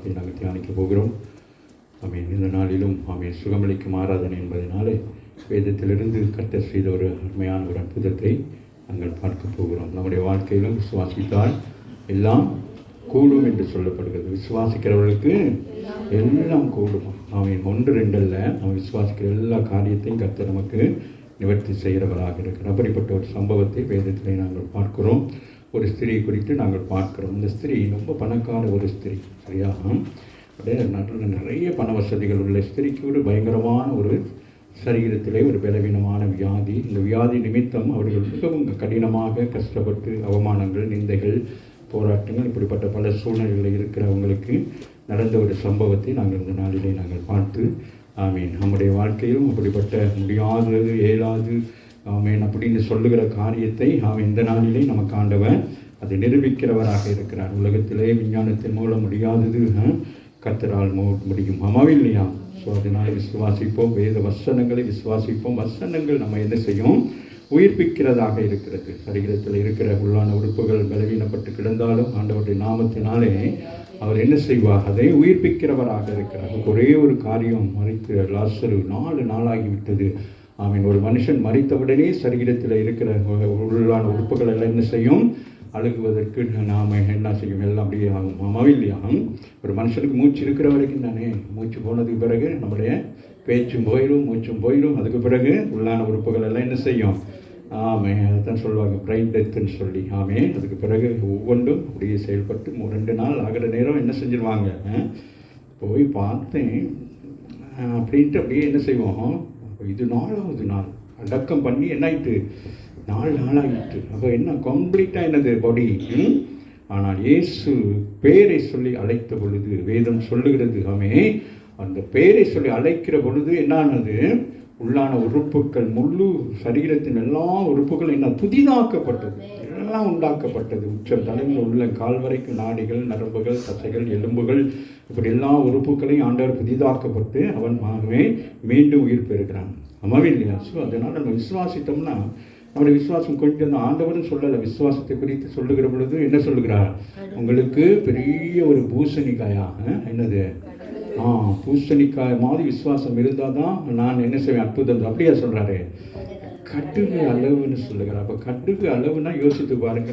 வார்த்தையை நாங்கள் தியானிக்க போகிறோம். ஆமீன். இந்த நாளிலும் ஆமீன் சுகமளிக்கும் ஆராதனை என்பதனாலே வேதத்திலிருந்து கர்த்தர் செய்த ஒரு அருமையான ஒரு அற்புதத்தை நாங்கள் பார்க்க போகிறோம். நம்முடைய வாழ்க்கையிலும் விசுவாசித்தால் எல்லாம் கூடும் என்று சொல்லப்படுகிறது. விசுவாசிக்கிறவர்களுக்கு எல்லாம் கூடும். ஆமீன். 1-2 அல்ல, நம்ம விசுவாசிக்கிற எல்லா காரியத்தையும் கர்த்தர் நமக்கு நிவர்த்தி செய்கிறவராக இருக்கிறார். அப்படிப்பட்ட ஒரு சம்பவத்தை வேதத்திலே நாங்கள் பார்க்கிறோம். ஒரு ஸ்திரீ குறித்து நாங்கள் பார்க்கிறோம். இந்த ஸ்திரீ ரொம்ப பணக்கார ஒரு ஸ்திரீ, சரியா? அப்படியே நிறைய பண வசதிகள் உள்ள ஸ்திரீக்கு ஒரு பயங்கரமான ஒரு சரீரத்திலே ஒரு பலவீனமான வியாதி. இந்த வியாதி நிமித்தம் அவர்கள் மிகவும் கடினமாக கஷ்டப்பட்டு அவமானங்கள், நிந்தைகள், போராட்டங்கள், இப்படிப்பட்ட பல சூழ்நிலைகளில் இருக்கிறவங்களுக்கு நடந்த ஒரு சம்பவத்தை நாங்கள் இந்த நாளிலே நாங்கள் பார்த்து ஆமீன் நம்முடைய வாழ்க்கையிலும் அப்படிப்பட்ட முடியாதது, இயலாது ஆமீன் அப்படின்னு சொல்லுகிற காரியத்தை இந்த நாளிலே நமக்கு ஆண்டவர் அதை நிரூபிக்கிறவராக இருக்கிறார். உலகத்திலே விஞ்ஞானத்தின் மூலம் முடியாதது கர்த்தரால் முடியும். இல்லையா? ஸோ அதனால் விசுவாசிப்போம், வேத வசனங்களை விசுவாசிப்போம். வசனங்கள் நம்ம என்ன செய்யும்? உயிர்ப்பிக்கிறதாக இருக்கிறது. சரீரத்தில் இருக்கிற உள்ளான உறுப்புகள் பலவீனப்பட்டு கிடந்தாலும் ஆண்டவருடைய நாமத்தினாலே அவர் என்ன செய்வார்? அதை உயிர்ப்பிக்கிறவராக இருக்கிறார். ஒரே ஒரு காரியம், மரித்து லாசரு 4 நாளாகிவிட்டது. ஆமீன். ஒரு மனுஷன் மரித்தவுடனே சரீரத்தில் இருக்கிற உள்ளான உறுப்புகள் எல்லாம் என்ன செய்யும்? அழுகுவதற்கு நாம் என்ன செய்யும்? எல்லாம் அப்படியே ஆகும். இல்லையா? ஒரு மனுஷனுக்கு மூச்சு இருக்கிற வரைக்கும் தானே. மூச்சு போனதுக்கு பிறகு நம்முடைய பேச்சும் போயிடும், மூச்சும் போயிடும். அதுக்கு பிறகு உள்ளான உறுப்புகள் எல்லாம் என்ன செய்யும்? அதுதான் சொல்லுவாங்க பிரைன் டெத்துன்னு சொல்லி. அதுக்கு பிறகு ஒவ்வொன்றும் அப்படியே செயல்பட்டு 2 நாள் ஆகிற நேரம் என்ன செஞ்சிருவாங்க? போய் பார்த்தேன் அப்படின்ட்டு அப்படியே என்ன செய்வோம்? இது 4வது நாள் அடக்கம் பண்ணி என்ன ஆயிட்டு? 4 நாளாகிட்டு. அப்போ என்ன கம்ப்ளீட்டாக என்னது பாடி. ஆனால் இயேசு பேரை சொல்லி அழைத்த பொழுது வேதம் சொல்லுகிறது, அந்த பேரை சொல்லி அழைக்கிற பொழுது என்னானது? உள்ளான உறுப்புகள், முழு சரீரத்தின் எல்லா உறுப்புகளும் என்ன புதிதாக்கப்பட்டது, எல்லாம் உண்டாக்கப்பட்டது. உச்சம் தலையில் உள்ள கால் வரைக்கும் நாடிகள், நரம்புகள், தசைகள், எலும்புகள், இப்படி எல்லா உறுப்புகளையும் ஆண்டவர் புதிதாக்கப்பட்டு அவன் மீண்டும் உயிர் பெறுகிறான். இல்லையா? ஸோ அதனால் நம்ம விசுவாசித்தோம்னா நம்முடைய விசுவாசம் கொஞ்சம் தான். ஆண்டவரும் சொல்லலை, விசுவாசத்தை குறித்து சொல்லுகிற பொழுது என்ன சொல்லுகிறார்? உங்களுக்கு பெரிய ஒரு பூசணிக்காயா என்னது பூசணிக்காய் மாதிரி விசுவாசம் இருந்தால் தான் நான் என்ன செய்வேன்? அற்புதம். அப்படியா சொல்கிறாரு? கடுகு அளவுன்னு சொல்லுகிறார். அப்போ கடுகு அளவுன்னா யோசித்து பாருங்க.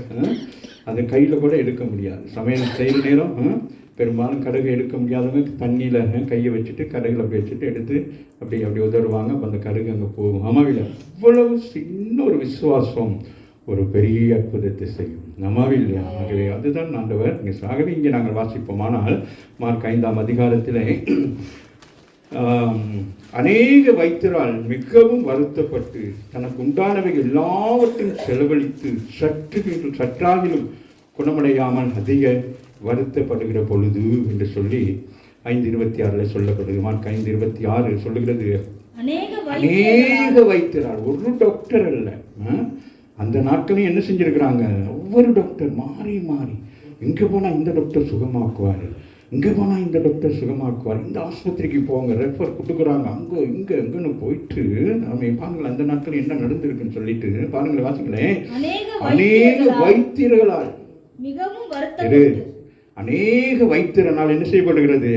அதை கையில் கூட எடுக்க முடியாது. சமையல் செய்கிற நேரம் பெரும்பாலும் கடுகு எடுக்க முடியாதவங்க தண்ணியில் கையை வச்சுட்டு கடுகுல அப்படி வச்சுட்டு எடுத்து அப்படி உதறுவாங்க. அப்போ அந்த கடுகு அங்கே போகும். இவ்வளவு சின்ன ஒரு விசுவாசம் ஒரு பெரிய அற்புதத்தை செய்யும். இல்லையா? ஆகவே அதுதான் ஆண்டவர். ஆகவே இங்கே நாங்கள் வாசிப்போம். ஆனால் மார்க் 5ஆம் அதிகாரத்திலே அநேக வைத்தியரால் மிகவும் வருத்தப்பட்டு தனக்கு உண்டானவை எல்லாவற்றையும் செலவழித்து சற்றாகிலும் குணமடையாமல் அதிக வருத்தப்படுகிற பொழுது என்று சொல்லி 5:26 சொல்லப்படுது. மார்க் 5:26 சொல்லுகிறது, அநேக வைத்தியரால், ஒரு டாக்டர் அல்ல. அந்த நாட்களையும் என்ன செஞ்சுருக்கிறாங்க? ஒவ்வொரு டாக்டர் மாறி இங்கே போனால் இந்த டாக்டர் சுகமாக்குவார், இங்கே போனால் இந்த டாக்டர் சுகமாக்குவார், இந்த ஆஸ்பத்திரிக்கு போங்க, ரெஃபர் கொடுக்குறாங்க, அங்கே எங்கன்னு போயிட்டு நம்ம பாருங்களேன் அந்த நாட்கள் என்ன நடந்திருக்குன்னு சொல்லிட்டு பாருங்களேன், வாசிங்களேன். அநேக வைத்தியர்களால் அநேக வைத்தியரால் என்ன செய்யப்படுகிறது?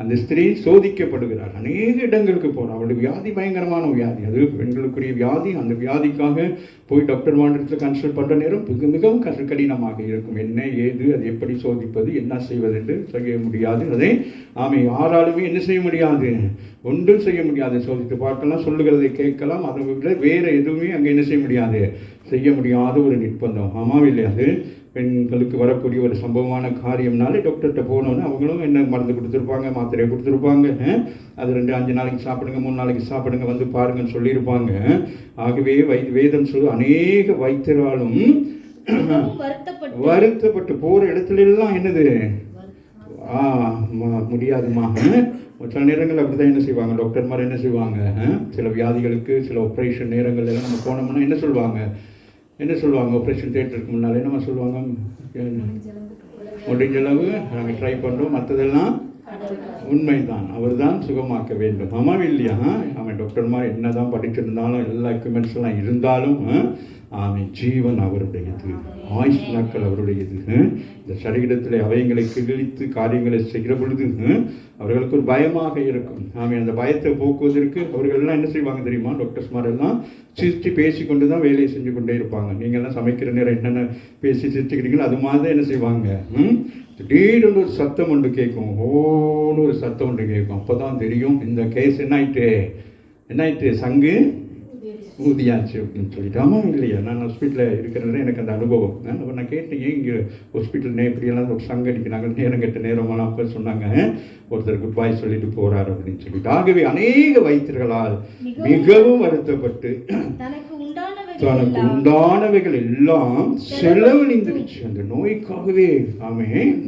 அந்த ஸ்திரீ சோதிக்கப்படுகிறார். அநேக இடங்களுக்கு போகிறார். அவளுடைய வியாதி பயங்கரமான வியாதி, அது பெண்களுக்குரிய வியாதி. அந்த வியாதிக்காக போய் டாக்டர் மாண்டத்தில் கன்சல்ட் பண்ணுற நேரம் மிகவும் கடினமாக இருக்கும். என்ன ஏது, அது எப்படி சோதிப்பது, என்ன செய்வது என்று செய்ய முடியாது. அதை யாராலுமே என்ன செய்ய முடியாது? ஒன்றும் செய்ய முடியாது. சோதித்து பார்க்கலாம், சொல்லுகிறதை கேட்கலாம், அதை விட வேறு எதுவுமே அங்கே என்ன செய்ய முடியாது, செய்ய முடியாத ஒரு நிர்பந்தம். இல்லையா? அது பெண்களுக்கு வரக்கூடிய ஒரு சம்பவமான காரியம்னாலே டாக்டர்கிட்ட போனோன்னு அவங்களும் என்ன மருந்து கொடுத்துருப்பாங்க, மாத்திரையை கொடுத்துருப்பாங்க. அது 5 நாளைக்கு சாப்பிடுங்க, 3 நாளைக்கு சாப்பிடுங்க, வந்து பாருங்கன்னு சொல்லியிருப்பாங்க. ஆகவே வேதம் சொல்லு அநேக வைத்தியராலும் வருத்தப்பட்டு போகிற இடத்துல எல்லாம் என்னது முடியாதுமா. சில நேரங்கள் அப்படிதான் என்ன செய்வாங்க டாக்டர் மாதிரி என்ன செய்வாங்க? சில வியாதிகளுக்கு சில ஆப்ரேஷன் நேரங்கள் எல்லாம் நம்ம போனோம்னா என்ன சொல்லுவாங்க? ஆப்ரேஷன் தியேட்டருக்கு முன்னாலே நம்ம சொல்லுவாங்க, முடிஞ்ச அளவு நாங்கள் ட்ரை பண்ணுறோம், மற்றதெல்லாம் உண்மைதான், அவர் தான் சுகமாக்க வேண்டும். ஆமாம் இல்லையா? அவன் டாக்டர்மார் என்னதான் படிச்சிருந்தாலும் எல்லா எக்யூப்மெண்ட்ஸ் எல்லாம் இருந்தாலும் அவன் ஜீவன் அவருடையது, ஆயுஷ் நாட்கள் அவருடையது. இந்த சரீரத்தில் அவைகளை கிழித்து காரியங்களை செய்கிற பொழுது அவர்களுக்கு ஒரு பயமாக இருக்கும். அவன் அந்த பயத்தை போக்குவதற்கு அவர்கள்லாம் என்ன செய்வாங்க தெரியுமா? டாக்டர்ஸ்மார் எல்லாம் சிரித்து பேசிக்கொண்டு தான் வேலையை செஞ்சு கொண்டே இருப்பாங்க. நீங்கள்லாம் சமைக்கிற நேரம் என்னென்ன பேசி சிரிச்சுக்கிறீங்களோ அது மாதிரி தான் என்ன செய்வாங்க. திடீர்னு ஒரு சத்தம் ஒன்று கேட்கும், ஓன்னு ஒரு சத்தம் ஒன்று கேட்கும். அப்போ தான் தெரியும் இந்த கேஸ் என்னாயிட்டு சங்கு ஊதியாச்சு அப்படின்னு சொல்லிட்டு. ஆமாம் இல்லையா? நான் ஹாஸ்பிட்டலில் இருக்கிறது எனக்கு அந்த அனுபவம். நான் கேட்டேன், ஏன் இங்கே ஹாஸ்பிட்டல் இப்படியெல்லாம் ஒரு சங்கு அடிக்கிறாங்க, நேரம் கெட்ட நேரமெல்லாம். அப்போ சொன்னாங்க, ஒருத்தர் குட் பாய் சொல்லிட்டு போகிறார் அப்படின்னு சொல்லிட்டு. ஆகவே அநேக வைத்தியர்களால் மிகவும் வருத்தப்பட்டு தனக்கு உண்டானவைகள் எல்லாம் செலவழிந்துருச்சு. அந்த நோய்க்காகவே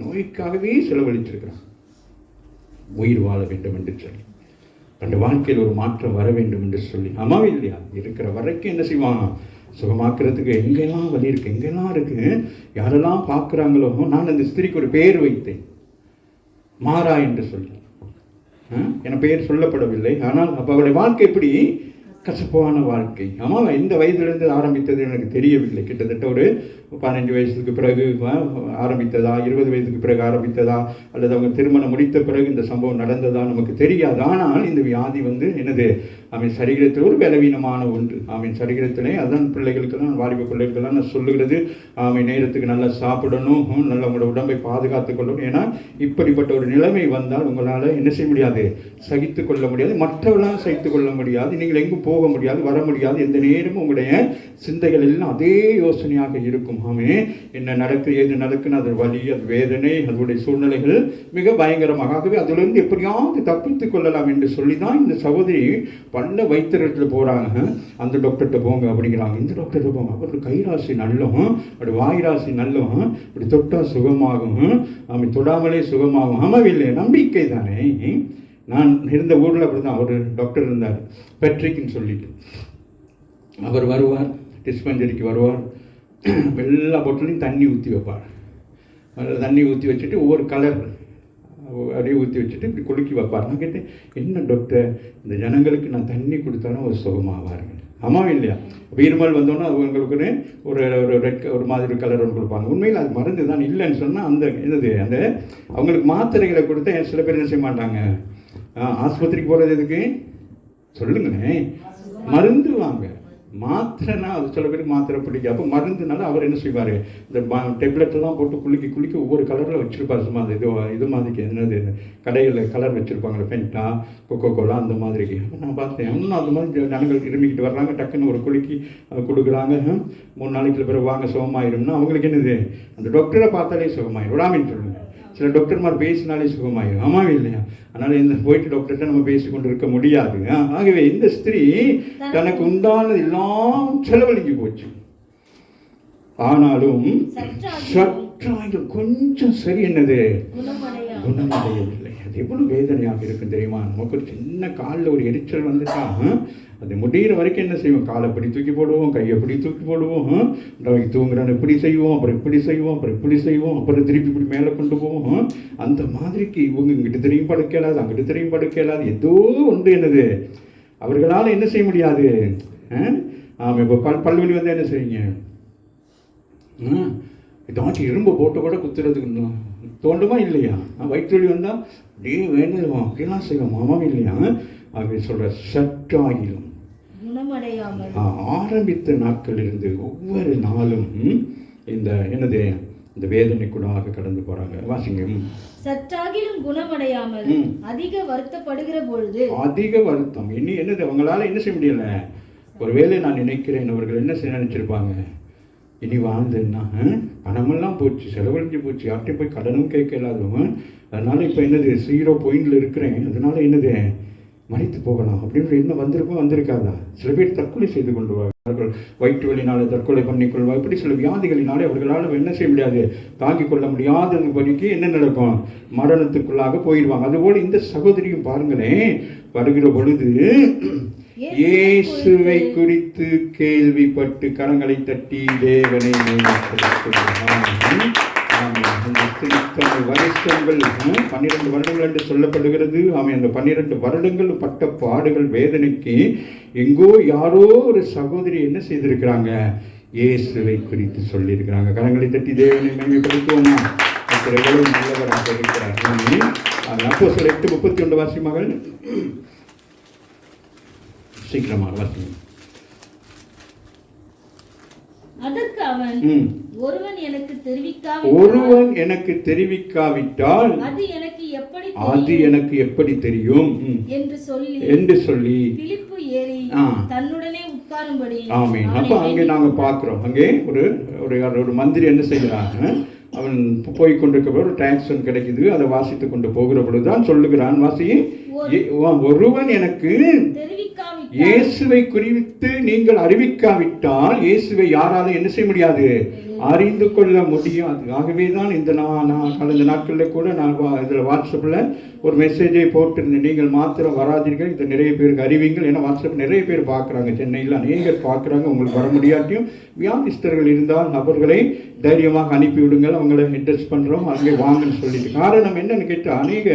நோய்க்காகவே செலவழிச்சிருக்கிறான். உயிர் வாழ வேண்டும் என்று சொல்லி, அந்த வாழ்க்கையில் ஒரு மாற்றம் வர வேண்டும் என்று சொல்லி. ஆமாம் இல்லையா? இருக்கிற வரைக்கும் என்ன செய்வான்? சுகமாக்குறதுக்கு எங்கெல்லாம் வழி இருக்கு, எங்கெல்லாம் இருக்கு, யாரெல்லாம் பார்க்குறாங்களோ. நான் அந்த ஸ்திரீக்கு ஒரு பேர் வைத்தேன், மாறா என்று சொல்லி. என பெயர் சொல்லப்படவில்லை. ஆனால் அப்போ அவளுடைய வாழ்க்கை எப்படி? கசப்பான வாழ்க்கை. ஆமாம், எந்த வயதிலிருந்து ஆரம்பித்தது எனக்கு தெரியவில்லை. கிட்டத்தட்ட ஒரு 15 வயசுக்கு பிறகு ஆரம்பித்ததா, 20 வயதுக்கு பிறகு ஆரம்பித்ததா, அல்லது அவங்க திருமணம் முடித்த பிறகு இந்த சம்பவம் நடந்ததா நமக்கு தெரியாது. ஆனால் இந்த வியாதி என்னது, அவன் சரீரத்தில் ஒரு பலவீனமான ஒன்று. அவன் சரீரத்திலே அதான் பிள்ளைகளுக்கெல்லாம், வாலிப பிள்ளைகளுக்கெல்லாம் நான் சொல்லுகிறது, அவன் நேரத்துக்கு நல்லா சாப்பிடணும், நல்லா உங்களோட உடம்பை பாதுகாத்துக் கொள்ளணும். ஏன்னா இப்படிப்பட்ட ஒரு நிலைமை வந்தால் உங்களால் என்ன செய்ய முடியாது? சகித்து கொள்ள முடியாது, மற்றவர்களால் சகித்து கொள்ள முடியாது, நீங்கள் எங்கும் போக முடியாது, வர முடியாது. எந்த நேரமும் உங்களுடைய சிந்தைகள் எல்லாம் அதே யோசனையாக இருக்கும். ஆமே, என்ன நடக்கு, ஏது நடக்குன்னு அது வலி, அது வேதனை, அதனுடைய சூழ்நிலைகள் மிக பயங்கரமாக. ஆகவே அதிலிருந்து எப்படியாவது தப்பித்துக் கொள்ளலாம் என்று சொல்லி தான் இந்த சகோதரி பல வைத்தியர்கள் போகிறாங்க. அந்த டாக்டர்கிட்ட போங்க அப்படிங்கிறாங்க, இந்த டாக்டர்கிட்ட போங்க, அவருக்கு கைராசி நல்லம், அப்படி வாய்ராசி நல்லம், அப்படி தொட்டா சுகமாகும், அவன் தொடாமலே சுகமாகும். ஆமாவில்லை, நம்பிக்கை தானே. நான் இருந்த ஊரில் அப்படி தான் ஒரு டாக்டர் இருந்தார், பெட்ரிக்னு சொல்லிட்டு. அவர் வருவார், டிஸ்பென்சரிக்கு வருவார், எல்லா பொட்டலையும் தண்ணி ஊற்றி வைப்பார். தண்ணி ஊற்றி வச்சுட்டு ஒவ்வொரு கலர் அப்படியே ஊற்றி வச்சுட்டு இப்படி குலுக்கி வைப்பார். நான் கேட்டேன், என்ன டாக்டர், இந்த ஜனங்களுக்கு நான் தண்ணி கொடுத்தாலும் ஒரு சுகமாவார்கள். ஆமாம் இல்லையா? இருமல் வந்தோன்னா அவங்களுக்கு ஒரு ஒரு மாதிரி கலர் ஒன்று கொடுப்பாங்க. உண்மையில் அது மருந்து தான். இல்லைன்னு சொன்னால் அந்த அந்த அவங்களுக்கு மாத்திரைகளை கொடுத்தா சில பேர் என்ன செய்ய மாட்டாங்க, ஆஸ்பத்திரிக்கு போகிறது எதுக்கு சொல்லுங்களேன், மருந்து வாங்க. மாத்திரைனா அது சில பேருக்கு மாத்திரை பிடிக்கும். அப்போ மருந்துனால அவர் என்ன செய்வார், இந்த டெப்லெட்டெல்லாம் போட்டு குலுக்கி ஒவ்வொரு கலரில் வச்சுருப்பார். சும்மா அது இது மாதிரிக்கு என்னது கடையில் கலர் வச்சுருப்பாங்களே, ஃபென்டா, கொக்கோ கோலா அந்த மாதிரிக்கு. நான் பார்த்தேன், இன்னும் அந்த மாதிரி ஜனங்கள் இருமிக்கிட்டு வர்றாங்க, டக்குன்னு ஒரு குலுக்கி கொடுக்குறாங்க. 3 நாளைக்கு பிறகு வாங்க சுகமாயிரும்னா அவங்களுக்கு என்னது, அந்த டாக்டரை பார்த்தாலே சுகமாயிரும். விடாமின்னு சொல்லுங்கள். சில டாக்டர்மார் பேசினாலே சுகமாயிரும். ஆமாவே இல்லையா? அதனால் இந்த போயிட்டு டாக்டர்கிட்ட நம்ம பேசி கொண்டு இருக்க முடியாது. ஆகவே இந்த ஸ்திரீ தனக்கு உண்டானது எல்லாம் செலவழிஞ்சு போச்சு. ஆனாலும் சற்றாக கொஞ்சம் சரி என்னது குணமடையவில்லை. அது எவ்வளவு வேதனையாக இருக்கும் தெரியுமா? நமக்கு ஒரு சின்ன காலில் ஒரு எரிச்சல் வந்துட்டா அது முடிகிற வரைக்கும் என்ன செய்வோம், காலை இப்படி தூக்கி போடுவோம், கையை இப்படி தூக்கி போடுவோம், தூங்குறான்னு இப்படி செய்வோம், அப்புறம் இப்படி செய்வோம், அப்புறம் இப்படி செய்வோம், அப்புறம் திருப்பி இப்படி மேலே கொண்டு போவோம். அந்த மாதிரிக்கு இவங்க இங்கிட்டு திரும்பி படுக்கலாது, அங்கிட்டு திரும்பி படுக்கலாது, ஏதோ ஒன்று என்னது அவர்களால் என்ன செய்ய முடியாது. ஆமாம், இப்போ பல்வலி வந்தால் என்ன செய்வீங்க, ஏதாச்சும் இரும்பு போட்டு கூட குத்துறதுக்கு தோண்டுமா இல்லையா? வயிற்றுவலி வந்தால் அப்படியே வேண்டுமா, அப்படிலாம் செய்வோம். ஆமாம் இல்லையா? அப்படி சொல்கிற சற்றாகிலும் ஆரம்பித்த நாட்கள் இருந்து ஒவ்வொரு நாளும் இந்த என்னது இந்த வேதனைக்குள்ளாக கடந்து போறாங்க. வாசிங்க. சற்றாகிலும் குணமடையாமல் அதிக வருத்தப்படுகிற பொழுது, அதிக வருத்தம் இனி என்னது அவங்களால என்ன செய்ய முடியல. ஒருவேளை நான் நினைக்கிறேன், அவர்கள் என்ன செய்ய நினைச்சிருப்பாங்க, இனி வாழ்ந்துன்னா பணமெல்லாம் போச்சு, செலவழிஞ்சு போச்சு, யார்கிட்டையும் போய் கடனும் கேட்க இல்லாதவன், அதனால இப்போ என்னது 0 பாயிண்டில் இருக்கிறேன், அதனால என்னது மறைத்து போகலாம் அப்படின்னு என்ன வந்திருக்காதா? சில பேர் தற்கொலை செய்து கொள்வார்கள், வயிற்று வலினால தற்கொலை பண்ணிக்கொள்வார். இப்படி சில வியாதிகளினாலே அவர்களால் என்ன செய்ய முடியாது, தாங்கிக் கொள்ள முடியாதது படிக்கு என்ன நடக்கும், மரணத்துக்குள்ளாக போயிடுவாங்க. அதுபோல் இந்த சகோதரியும் பாருங்களேன், வருகிற பொழுது இயேசுவை குறித்து கேள்விப்பட்டு கரங்களை தட்டி தேவனை வருஷங்கள் 12 வருடங்கள் என்று சொல்லப்படுகிறது. ஆமாம், அந்த 12 வருடங்கள் பட்ட பாடுகள் வேதனைக்கு எங்கோ யாரோ ஒரு சகோதரி என்ன செய்திருக்கிறாங்க, இயேசுவை குறித்து சொல்லியிருக்கிறாங்க. கரங்களை தட்டி தேவனை மேம்படுத்துவோமா? எவ்வளவு நல்லவராக இருக்கிறார். அப்போஸ்தலர் 8:31 வாசி மகள், சீக்கிரமாக வாசி. அதற்கு அவன், ஒருவன் எனக்கு தெரிவிக்காவிட்டால் அது எனக்கு எப்படி தெரியும் என்று சொல்லி பிலிப்பு ஏறி தன்னுடனே உட்காரும்படி. ஆமென். அப்ப அங்கே நாங்க பார்க்கிறோம், அங்கே ஒரு மந்திரி என்ன செய்கிறாங்க, அவன் போய் கொண்டிருக்க ஒரு டாக்ஸ் கிடைக்குது, அதை வாசித்துக் கொண்டு போகிற பொழுதுதான் சொல்லுகிறான், வாசி, ஒருவன் எனக்கு இயேசுவை குறித்து நீங்கள் அறிவிக்காவிட்டால் இயேசுவை யாராலும் என்ன செய்ய முடியாது, அறிந்து கொள்ள முடியாது. ஆகவே தான் நான் கடந்த நாட்களில் கூட நான் இதில் வாட்ஸ்அப்பில் ஒரு மெசேஜை போட்டிருந்தேன், நீங்கள் மாத்திரம் வராதீர்கள், இதை நிறைய பேருக்கு அறிவிங்கள். ஏன்னா வாட்ஸ்அப் நிறைய பேர் பார்க்குறாங்க, சென்னையில் அநேகர் பார்க்குறாங்க. உங்களுக்கு வர முடியாட்டியும் வியாதிஸ்தர்கள் இருந்தால் நபர்களை தைரியமாக அனுப்பிவிடுங்கள், அவங்கள அட்ரஸ் பண்ணுறோம், அங்கே வாங்கன்னு சொல்லிட்டு. காரணம் என்னன்னு கேட்டால், அநேக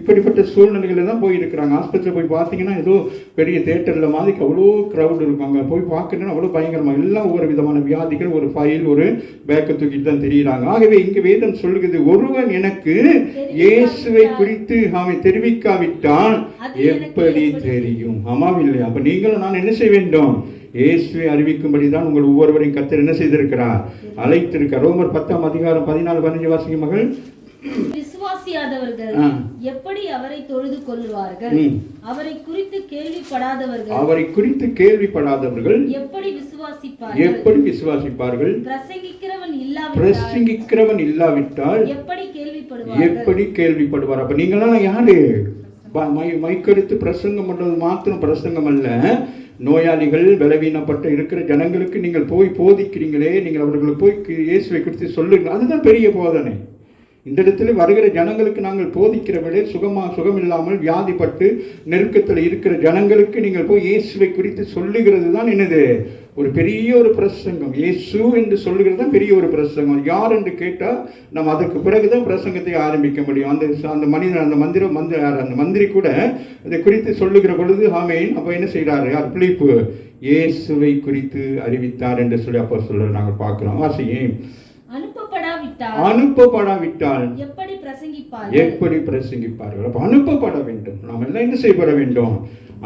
இப்படிப்பட்ட சூழ்நிலைகளில் தான் போயிருக்கிறாங்க. ஆஸ்பத்திரியில் போய் பார்த்தீங்கன்னா ஏதோ பெரிய தேட்டரில் மாதிரி அவ்வளோ க்ரௌட் இருக்கும், அங்கே போய் பார்க்கணுன்னா அவ்வளோ பயங்கரமாக எல்லாம் ஒவ்வொரு விதமான வியாதிகள், ஒரு ஃபைல், ஒரு பேக்கை தூக்கிட்டு தான் தெரியுறாங்க. ஆகவே இங்கே வேதம் சொல்லுகிறது, ஒருவன் எனக்கு இயேசுவை குறித்து அவன் தெரிவிக்காவிட்டால் எப்படி தெரியும்? ஆமாம் இல்லையா? அப்ப நீங்களும் நான் என்ன செய்ய வேண்டும்? இயேசுவை அறிவிக்கும்படி தான் உங்கள் ஒவ்வொருவரையும் கர்த்தர் என்ன செய்திருக்கிறார், அழைத்திருக்கிறார். ரோமர் 10:14-15 வாசிங்க மகள். விசுவாசியாதவர்கள் எப்படி அவரை தொழுது கொள்வார்கள்? அவரை குறித்து கேள்விப்படாதவர்கள் எப்படி விசுவாசிப்பார்கள்? பிரசங்கிக்கிறவன் இல்லாவிட்டால் எப்படி கேள்விப்படுவார்? அப்ப நீங்களாம் யாரு? மைக்கெடுத்து பிரசங்கம் பண்றது மாத்திரம் பிரசங்கம் அல்ல. நோயாளிகள், பலவீனப்பட்ட இருக்கிற ஜனங்களுக்கு நீங்கள் போய் போதிக்கிறீங்களே, நீங்கள் அவர்களுக்கு போய் இயேசுவை குறித்து சொல்லுங்க, அதுதான் பெரிய போதனை. இந்த இடத்துல வருகிற ஜனங்களுக்கு நாங்கள் போதிக்கிற வேளை சுகம் இல்லாமல் வியாதிப்பட்டு நெருக்கத்தில் இருக்கிற ஜனங்களுக்கு நீங்கள் போய் இயேசுவை குறித்து சொல்லுகிறது தான் என்னது, ஒரு பெரிய ஒரு பிரசங்கம். இயேசு என்று சொல்லுகிறது தான் பெரிய ஒரு பிரசங்கம். யார் என்று கேட்டால் நம்ம அதற்கு பிறகுதான் பிரசங்கத்தை ஆரம்பிக்க முடியும். அந்த மனிதன், அந்த மந்திரி கூட இதை குறித்து சொல்லுகிற பொழுது ஆமென். அப்போ என்ன செய்கிறாரு, யார்? பிலிப்பு இயேசுவை குறித்து அறிவித்தார் என்று சொல்லி அப்போ சொல்ல நாங்கள் பார்க்கிறோம். வாசியே. அனுப்பப்படாவிட்டால் எப்படி பிரசங்கிப்பார்கள்? அப்ப அனுப்பப்பட வேண்டும். நாம் எல்லாம் என்ன செய்யப்பட வேண்டும்?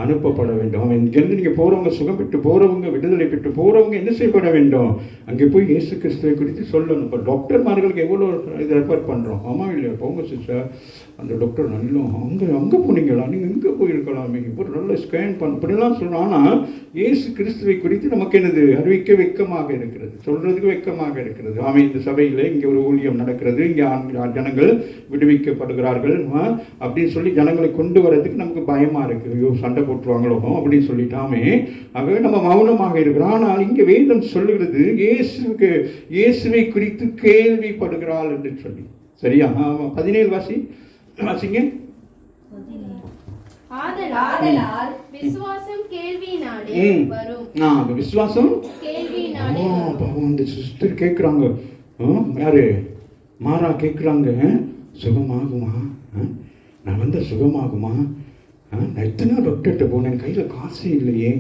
அனுப்பப்பட வேண்டும். அவன் இங்கிருந்து நீங்க போறவங்க, சுகம் பெற்று போறவங்க, விடுதலை பெற்று போறவங்க என்ன செய்யப்பட வேண்டும்? அங்கே போய் இயேசு கிறிஸ்துவை குறித்து சொல்லணும். இப்போ டாக்டர்மார்களுக்கு எவ்வளோ இதை ரெஃபர் பண்ணுறோம். ஆமாம் இல்லையா? போங்க சிஸ்டர், அந்த டாக்டர் நல்லா அங்கே போனீங்களா, நீங்கள் இங்கே போயிருக்கலாமே, ஒரு நல்ல ஸ்கேன் பண்ண, இப்படிலாம் சொல்லணும். ஆனால் இயேசு கிறிஸ்துவை குறித்து நமக்கு என்னது, அறிவிக்க வெட்கமாக இருக்கிறது, சொல்றதுக்கு வெட்கமாக இருக்கிறது. ஆமாம், இந்த சபையில் இங்கே ஒரு ஊழியம் நடக்கிறது, இங்கே ஜனங்கள் விடுவிக்கப்படுகிறார்கள் அப்படின்னு சொல்லி ஜனங்களை கொண்டு வரதுக்கு நமக்கு பயமா இருக்கு. ஐயோ சண்டை போட்டுருவாங்களோ அப்படின்னு சொல்லிட்டாமே. ஆகவே நம்ம மௌனமாக இருக்கிறோம். ஆனால் இங்கே வேதம் சொல்லுகிறது, இயேசுவை குறித்து கேள்விப்படுகிறாள் என்று சொல்லி. சரியா? 17 வாசிங்க. விசுவாசம் சிஸ்டர் கேட்குறாங்க, யாரு? மாறா கேட்குறாங்க, சுகமாகுமா? நான் வந்த சுகமாகுமா? நான் எத்தனையோ டாக்டர்கிட்ட போனேன், கையில் காசு இல்லையே,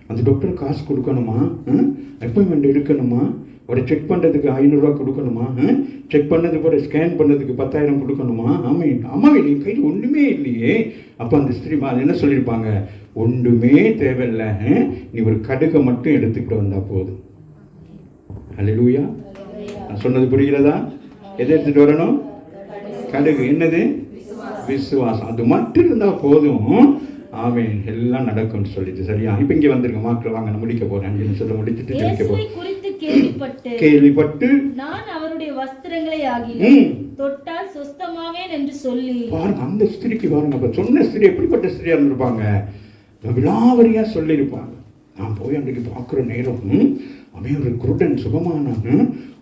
அந்த டாக்டர் காசு கொடுக்கணுமா? அப்பாயின்மெண்ட் எடுக்கணுமா? ஒரு செக் பண்ணுறதுக்கு 500 ரூபா கொடுக்கணுமா? செக் பண்ணதுக்கு ஒரு ஸ்கேன் பண்ணதுக்கு 10,000 கொடுக்கணுமா? ஆமாம் என் கையில் ஒன்றுமே இல்லையே. அப்போ அந்த ஸ்திரீமா என்ன சொல்லியிருப்பாங்க? ஒன்றுமே தேவையில்லை, நீ ஒரு கடுகை மட்டும் எடுத்துக்கிட்டு வந்தா போதும். அல்லேலூயா. நான் சொன்னது புரிகிறதா? எதை எடுத்துட்டு வரணும்? கடுகு. என்னது? விசுவாசம். அது மட்டும் இருந்தால் போதும். ஆமென், எல்லாம் நடக்கும்னு சொல்லிட்டு. சரியா? இப்போ இங்கே வந்துருங்க மாக்கள், வாங்க, நான் முடிக்க போறேன். சொல்ல முடிச்சுட்டு ஜெபிக்க போறேன். கேள்விப்பட்டு நான் அவருடைய வஸ்திரங்களை ஆகிலும் தொட்டால் சுஸ்தமாவேன் என்று சொல்லி. பாருங்க அந்த ஸ்திரீக்கு, பாருங்க அப்ப சொன்ன ஸ்திரீ எப்படிப்பட்ட ஸ்திரீயா இருந்திருப்பாங்க? விலாவரியா சொல்லியிருப்பாங்க. நான் போய் அன்றைக்கு பார்க்குற நேரம் அவன் ஒரு குருடன் சுகமானாங்க.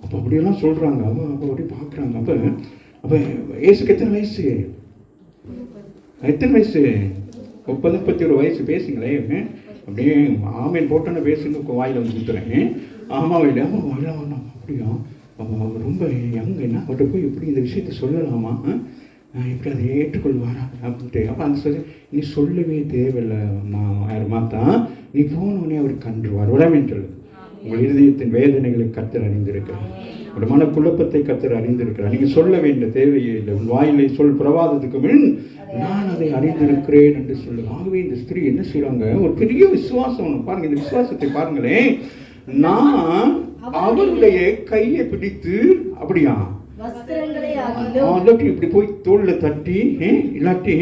அப்போ அப்படியெல்லாம் சொல்றாங்க. அப்போ அப்படி பார்க்குறாங்க. அப்போ ஏசுக்கு எத்தனை வயசு? 30-31 வயசு. பேசுங்களே அப்படியே ஆமீன் போட்டோன்னு பேசுங்க, வாயில் வந்து சுற்றுறேன். ஆமாம் இல்லை, ஆமாம் வாயில வேணாம். அப்படியா? ரொம்ப யங்குன்னா அவர்கிட்ட போய் எப்படி இந்த விஷயத்தை சொல்லலாமா, எப்படி அதை ஏற்றுக்கொள்வாரா அப்படின்ட்டு. அப்போ அந்த சொல்லி நீ சொல்லவே தேவையில்லை மாத்தா, நீ போனோடனே அவர் கண்டுருவார் உடமைன்னு சொல்லுது. உங்கள் இருதயத்தின் வேதனைகளை கர்த்தர் அறிந்திருக்கிறார், உங்கள் மனக்குழப்பத்தை கர்த்தர் அறிந்திருக்கிறார். நீங்கள் சொல்ல வேண்டிய தேவையே இல்லை. உன் வாயிலை சொல் பிரவாதத்துக்கு முன் நான் அதை அறிந்திருக்கிறேன் என்று சொல்லுங்க. ஆகவே இந்த ஸ்திரீ என்ன செய்யறாங்க, ஒரு பெரிய விசுவாசம் பாருங்க. இந்த விசுவாசத்தை பாருங்களேன். நான் அவருடைய கையை பிடித்து அப்படியா இப்படி போய் தோல்ல தட்டி, இல்லாட்டி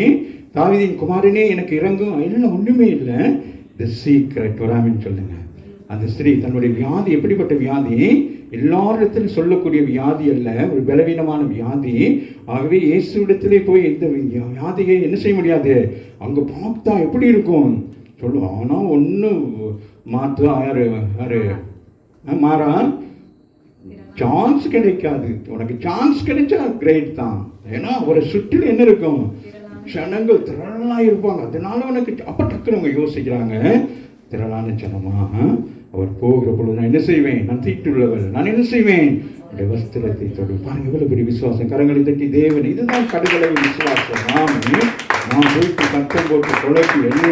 தாவீதின் குமாரனே எனக்கு இறங்கும், இல்லை ஒண்ணுமே இல்லை. தி சீக்ரெட் வராமின்னு சொல்லுங்க. அந்த ஸ்திரீ தன்னுடைய வியாதி எப்படிப்பட்ட வியாதி, எல்லாரிடத்திலும் சொல்லக்கூடிய வியாதி அல்ல, ஒரு பலவீனமான வியாதி. ஆகவே இயேசுவிடத்திலே போய் இந்த வியாதியை என்ன செய்ய முடியாது, அங்க பார்த்தா எப்படி இருக்கும் சொல்லுவோம். ஆனா ஒண்ணு மாற்ற யாரு மாறா சான்ஸ் கிடைக்காது. உனக்கு சான்ஸ் கிடைச்சா கிரேட் தான். ஏன்னா ஒரு சுற்றிலும் என்ன இருக்கும், ஜனங்கள் திரளா இருப்பாங்க. அதனால உனக்கு அப்ப டக்குனவங்க யோசிக்கிறாங்க, திரளான ஜனமாக அவர் போகிற பொழுது நான் என்ன செய்வேன், நான் தீட்டுள்ளவர், நான் என்ன செய்வேன், வஸ்திரத்தை தொடு. பாருங்க எவ்வளவு பெரிய விசுவாசம். கரங்களை தட்டி தேவன், இதுதான் கடுகளை விசுவாசம். நான் போயிட்டு சத்தம் போட்டு குழப்பி என்ன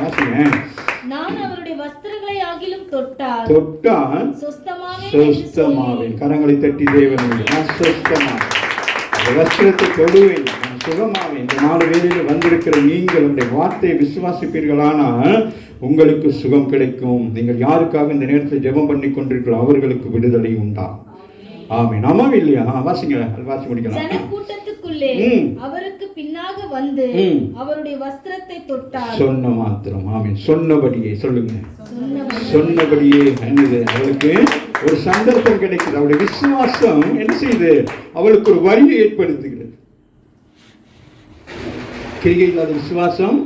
வாசிங்க, நான் அவருடைய வஸ்திரங்களை ஆகிலும் தொட்டால் சொஸ்தமாவேன். கரங்களை தட்டி தேவன், நான் சொஸ்தமாவேன், வஸ்திரத்தை தொடுவேன், நான் சுகமாவேன். இந்த 4 வேளையில் வந்திருக்கிற நீங்கள் உடைய வார்த்தையை விசுவாசிப்பீர்களானால் உங்களுக்கு சுகம் கிடைக்கும். நீங்கள் யாருக்காக இந்த நேரத்தில் ஜெபம் பண்ணி கொண்டிருக்கிறோம் அவர்களுக்கு விடுதலை உண்டா? ஆமென். ஆமாம் இல்லையா? வாசிங்க, வாசி முடிக்கலாம். கூட்டத்துக்குள்ளே அவருக்கு பின்னாக வந்து அவருடைய வஸ்திரத்தை தொட்டார். சொன்ன மாத்திரம். ஆமென். சொன்னபடியே சொல்லுங்க, சொன்னபடியே என்னது, அவளுக்கு ஒரு சந்தர்ப்பம் கிடைக்குது. அவளுடைய விசுவாசம் என்ன செய்யுது, அவளுக்கு ஒரு வழியை ஏற்படுத்துகிறது. கிரியை இல்லாத விசுவாசம்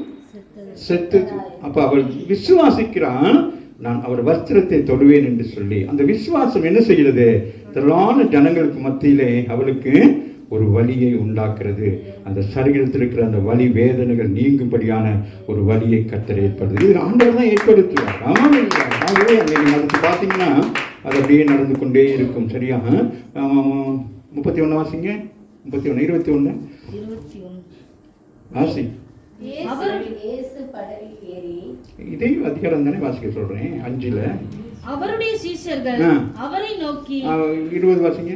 செத்தது. அப்ப அவள் விசுவாசிக்கிறான், நான் அவர் வஸ்திரத்தை தொடுவேன் என்று சொல்லி. அந்த விசுவாசம் என்ன செய்கிறது, திரளான ஜனங்களுக்கு மத்தியிலே அவளுக்கு ஒரு வலியை உண்டாக்குறது. அந்த சரீரத்தில் இருக்கிற அந்த வலி வேதனைகள் நீங்கும்படியான ஒரு வலியை கர்த்தர் ஏற்படுது. இது ஆண்டவர் தான் ஏற்படுத்துவார். ஆமாம் இல்லையா? ஆகவே அன்னைக்கு நடந்து பார்த்தீங்கன்னா அது அப்படியே நடந்து கொண்டே இருக்கும். சரியா? 31 வாசிங்க. 31 21 வாசி. இதே அதிகாரம் தானே வாசிக்க சொல்றேன். 5ல அவருடைய சீஷர்கள் அவரை நோக்கி 20 வாசிங்க.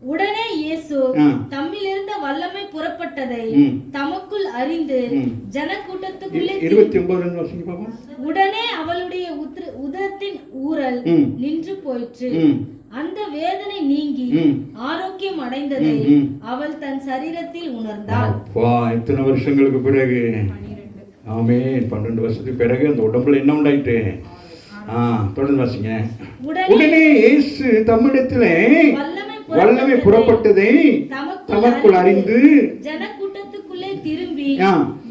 உடனே இயேசு தம்மிலிருந்த வல்லமை புறப்பட்டதை தமக்குள் அறிந்து ஜனக்கூட்டத்துக்குள்ளே 29 வாசிங்க பாப்போம். உடனே அவளுடைய உதரத்தின் ஊறல் நின்று போயிற்று. அந்த வேதனை நீங்கி ஆரோக்கியம் அடைந்ததை அவள் தன் சரீரத்தில் உணர்ந்தாள். எத்தனை வருஷங்களுக்கு பிறகு, ஆமென், 12 வருஷத்துக்கு பிறகு அந்த உடம்புல என்ன உண்டாயிட்டு. தொடர்ந்து வாசிங்க. உடனே இயேசு தம்மிடத்திலே வல்லமை புறப்பட்டதை தமக்குள் அறிந்து ஜனக்கூட்டத்துக்குள்ளே திரும்பி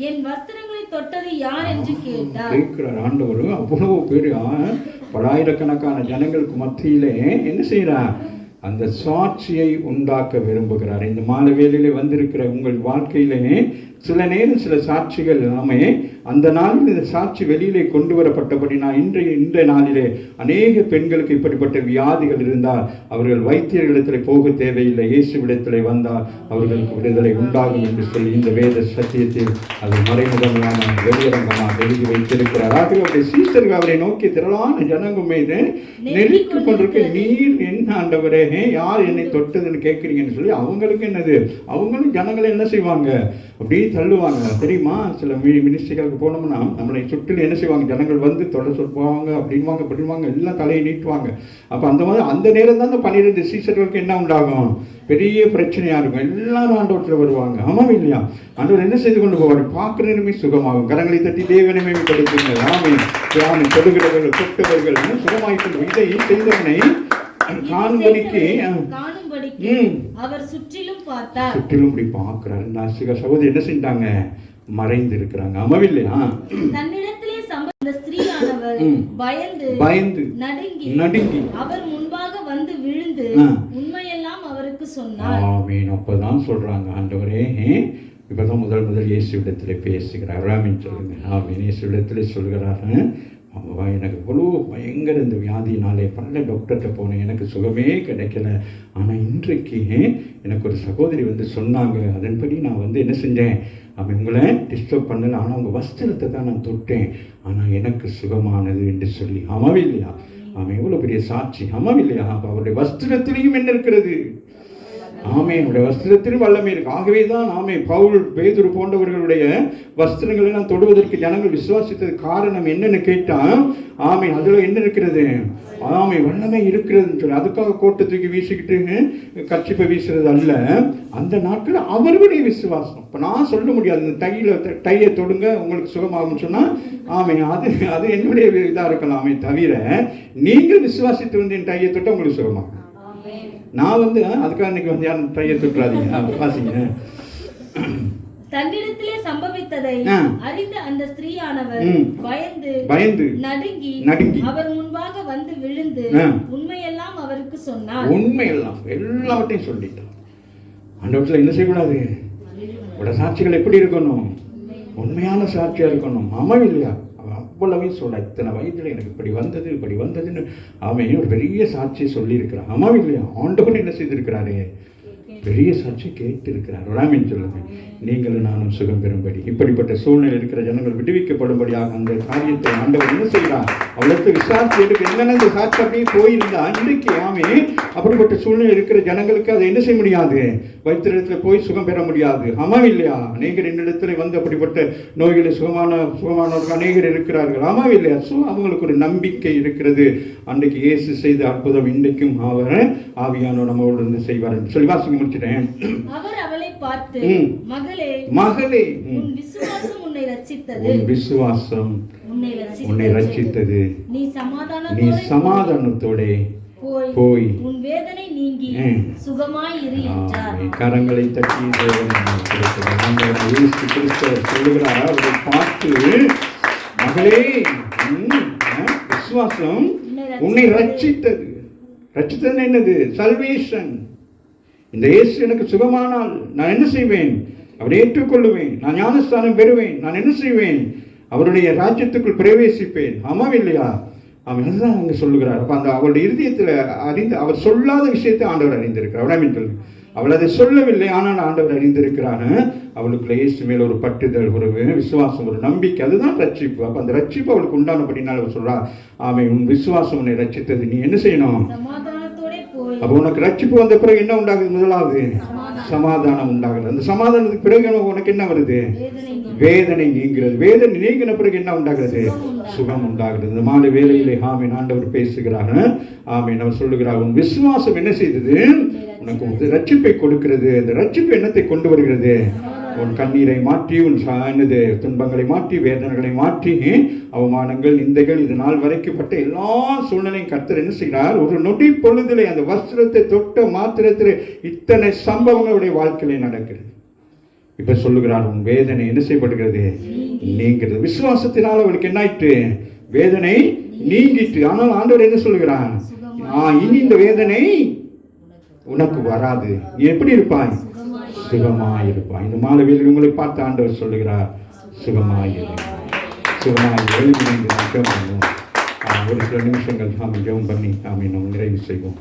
என் வஸ்திரங்களை தொட்டது யார் என்று கேட்டார். ஆண்டவர் அவ்வளவு பேரு பலாயிரக்கணக்கான ஜனங்களுக்கு மத்தியிலே என்ன செய்யறார், அந்த சாட்சியை உண்டாக்க விரும்புகிறார். இந்த மாலை வேளையிலே வந்திருக்கிற உங்கள் வாழ்க்கையிலே சில நேரம் சில சாட்சிகள் எல்லாமே அந்த நாளில் இந்த சாட்சி வெளியிலே கொண்டு வரப்பட்டபடி நான் இன்றைய நாளிலே அநேக பெண்களுக்கு இப்படிப்பட்ட வியாதிகள் இருந்தால் அவர்கள் வைத்தியர்களிடத்தில் போக தேவையில்லை, இயேசுவிடத்தில் வந்தால் அவர்களுக்கு விடுதலை உண்டாகும் என்று சொல்லி இந்த வேத சத்தியத்தில் அது மறைமுகமான வெளியரங்கமாக வெளியே வைத்திருக்கிறார். ஆகவே அவருடைய சீஷர்கள் அவரை நோக்கி திரளான ஜனங்கள் மீது நெருக்கிக் கொண்டிருக்க, நீர் என்ன ஆண்டவரே, யார் என்னை தொட்டதுன்னு கேட்குறீங்கன்னு சொல்லி அவங்களுக்கு என்னது, அவங்களும் ஜனங்களை என்ன செய்வாங்க, அப்படியே தள்ளுவாங்க. தெரியுமா? சில மினிஸ்ட்ரிகளுக்கு போனோம்னா நம்மளை சுற்றிலும் என்ன செய்வாங்க, ஜனங்கள் வந்து தொட சொல்லுவாங்க, அப்படின்வாங்க அப்படின்வாங்க, எல்லாம் தலையை நீட்டுவாங்க. அப்போ அந்த மாதிரி அந்த நேரம் தான் அந்த 12 சீஷர்களுக்கு என்ன உண்டாகும், பெரிய பிரச்சனையாக இருக்கும். எல்லாரும் ஆண்டவரத்தில் வருவாங்க. ஆமாம் இல்லையா? ஆண்டவர் என்ன செய்து கொண்டு போவார், பார்க்குறதுமே சுகமாகும். கரங்களை தட்டி தேவனை மேம்படுத்துங்க. ஆமென். தொடுகிறவர்கள் தொட்டவர்கள் சுகமாய்க்கும். இதை செய்தவனை காணும்படிக்கு அவர் சுற்றிலும் பார்த்தார். சுற்றிலும் இப்படி பார்க்கிறார். நாசிக சகோதரி என்ன செஞ்சாங்க, மறைந்து இருக்கிறாங்க. அமவில்லையா? தன்னிடத்திலே சம்பந்த ஸ்திரீயானவர் பயந்து நடுங்கி அவர் முன்பாக வந்து விழுந்து உண்மையெல்லாம் அவருக்கு சொன்னார். ஆமென். அப்பதான் சொல்றாங்க, ஆண்டவரே, இப்பதான் முதல் இயேசுவிடத்தில் பேசுகிறார். ஆமென் சொல்லுங்க. ஆமென். இயேசுவிடத்தில் சொல்கிறார், எனக்கு இவ்வளோ பயங்கர இந்த வியாதினாலே பல டாக்டர்கிட்ட போனேன், எனக்கு சுகமே கிடைக்கல. ஆனால் இன்றைக்கு எனக்கு ஒரு சகோதரி வந்து சொன்னாங்க, அதன்படி நான் வந்து என்ன செஞ்சேன், உங்களை டிஸ்டர்ப் பண்ணலை, ஆனால் உங்கள் வஸ்திரத்தை தான் நான் தொட்டேன், ஆனால் எனக்கு சுகமானது என்று சொல்லி. ஆமாவே இல்லையா? எவ்வளோ பெரிய சாட்சி. ஆமாவே இல்லையா? அப்போ அவருடைய வஸ்திரத்திலையும் என்ன இருக்கிறது? என்னுடைய வஸ்திரத்திலும் வல்லமை இருக்கு. ஆகவே தான் பவுல், பேதுரு போன்றவர்களுடைய வஸ்திரங்களை எல்லாம் தொடுவதற்கு ஜனங்கள் விசுவாசித்தது காரணம் என்னன்னு கேட்டா, அதுல என்ன இருக்கிறது? வல்லமை இருக்கிறதுன்னு சொல்லி அதுக்காக கோட்டை தூக்கி வீசிக்கிட்டு கட்சிப்பை வீசுறது அல்ல. அந்த நாட்கள் அவர்களுடைய விசுவாசம். இப்போ நான் சொல்ல முடியாது, இந்த டையை தொடுங்க உங்களுக்கு சுகமாகும்னு சொன்னா அது என்னுடைய இதாக இருக்கலாமே தவிர, நீங்கள் விசுவாசித்து வந்து என் டையை தொட்ட உங்களுக்கு சுகமாகும். நான் வந்து அதுக்காக இன்னைக்கு வந்து யாரும் டையை தொட்டுறாதீங்க. வாசிங்க. தன்னிடத்திலே சம்பவித்ததை அறிந்த அந்த ஸ்திரீயானவர் பயந்து நடுங்கி அவர் முன்பாக வந்து விழுந்து உண்மையெல்லாம் அவருக்கு சொன்னார். உண்மையெல்லாம் எல்லாவற்றையும் சொல்லிட்டான். அந்த இடத்துல என்ன செய்யக்கூடாது? உட சாட்சிகள் எப்படி இருக்கணும்? உண்மையான சாட்சியா இருக்கணும். இல்லையா? அவ்வளவே சொல்ல, இத்தனை வயதுல எனக்கு இப்படி வந்ததுன்னு ஒரு பெரிய சாட்சியை சொல்லியிருக்கிறான். இல்லையா? ஆண்டவன் என்ன செய்திருக்கிறாரு? பெரிய சாட்சி கேட்டு இருக்கிறார். சொல்லுங்க, நீங்களும் நானும் சுகம் பெறும்படி, இப்படிப்பட்ட சூழ்நிலை இருக்கிற ஜனங்கள் விடுவிக்கப்படும்படியாக அந்த காரியத்தை ஆண்டவர் என்ன செய்யறார்? அவ்வளவு விசாரிச்சு எடுக்க என்னென்ன இந்த சாட்சி அப்படியே போயிருந்தா இன்றைக்கு அப்படிப்பட்ட சூழ்நிலை இருக்கிற ஜனங்களுக்கு அதை என்ன செய்ய முடியாது? வைத்தியத்துல போய் சுகம் பெற முடியாது. இல்லையா? அநேகர் என்னிடத்துல வந்து அப்படிப்பட்ட நோய்களை சுகமானவர்கள் அநேகர் இருக்கிறார்கள். இல்லையா? அவங்களுக்கு ஒரு நம்பிக்கை இருக்கிறது. அன்றைக்கு இயேசு செய்த அற்புதம் இன்றைக்கும் அவர் ஆவியானவர் நம்மளோடு இருந்து செய்வார் சொல்லி வாசிங்க முடிச்சிட்டேன். அவர் அவளை பார்த்து, மகளே, உன் விசுவாசம் உன்னை ரட்சித்தது, நீ சமாதானத்தோட போய் உன் வேதனை நீங்கி சுகமாய் இரு என்றார். கரங்களை தட்டி இயேசு கிறிஸ்து சொல்லுகிறார், அவரை பார்த்து, மகளே, விசுவாசம் உன்னை ரட்சித்தது. ரட்சித்தது என்னது? சல்வேஷன். இந்த இயேசு எனக்கு சுகமானால் நான் என்ன செய்வேன்? அவரை ஏற்றுக்கொள்ளுவேன், நான் ஞானஸ்தானம் பெறுவேன், நான் என்ன செய்வேன்? அவருடைய ராஜ்யத்துக்குள் பிரவேசிப்பேன். இல்லையா? அதுதான் அங்க சொல்லுகிறார். அப்ப அந்த அவருடைய இருதயத்தில் அறிந்து, அவர் சொல்லாத விஷயத்தை ஆண்டவர் அறிந்திருக்கிறார். அவள் அதை சொல்லவில்லை, ஆனால் ஆண்டவர் அறிந்திருக்கிறார். அவளுக்குள்ள இயேசு மேல் ஒரு பட்டுதல், ஒரு விசுவாசம், ஒரு நம்பிக்கை, அதுதான் ரட்சிப்பு. அப்ப அந்த ரட்சிப்பு அவளுக்கு உண்டானபடினால் அவர் சொல்றார், உன் விசுவாசம் உன்னை ரட்சித்தது, நீ என்ன செய்யணும்? அப்ப உனக்கு ரட்சிப்பு வந்த பிறகு என்ன உண்டாகுது? முதலாவது சமாதானம் உண்டாகுது. அந்த சமாதானத்துக்கு பிறகு உனக்கு என்ன வருது? வேதனை நீங்கிறது. வேதனை நீங்கின பிறகு என்ன உண்டாகிறது? சுகம் உண்டாகிறது. இந்த மாலை வேளையிலே ஆண்டவர் பேசுகிறார். அவர் சொல்லுகிறார், உன் விசுவாசம் என்ன செய்தது? உனக்கு ரட்சிப்பை கொடுக்கிறது. அந்த ரட்சிப்பு என்னத்தை கொண்டு வருகிறது? உன் கண்ணீரை மாற்றி, உன் துன்பங்களை மாற்றி, வேதனைகளை மாற்றி, அவமானங்கள், நிந்தைகள், இது நாள் வரைக்கும்பட்ட எல்லா சூழ்நிலையும் கர்த்தர் என்ன செய்கிறார்? ஒரு நொடி பொழுதிலே அந்த வஸ்திரத்தை தொட்ட மாத்திரத்தில் இத்தனை சம்பவங்களுடைய வாழ்க்கையிலே நடக்கிறது. இப்ப சொல்லுகிறார், உன் வேதனை என்ன செய்யப்படுகிறது? நீங்கிறது. விசுவாசத்தினால் அவளுக்கு என்ன ஆயிற்று? வேதனை நீங்கிட்டு. ஆனால் ஆண்டவர் என்ன சொல்லுகிறார்? இனி இந்த வேதனை உனக்கு வராது. நீ எப்படி இருப்பாய்? சுகமாயிருப்பாய். இந்த மாலையில் உங்களை பார்த்து ஆண்டவர் சொல்லுகிறார், சுகமாயிருப்பாய். ஒரு சில நிமிஷங்கள் ஜெபம் பண்ணி நாம் நிறைவு செய்வோம்.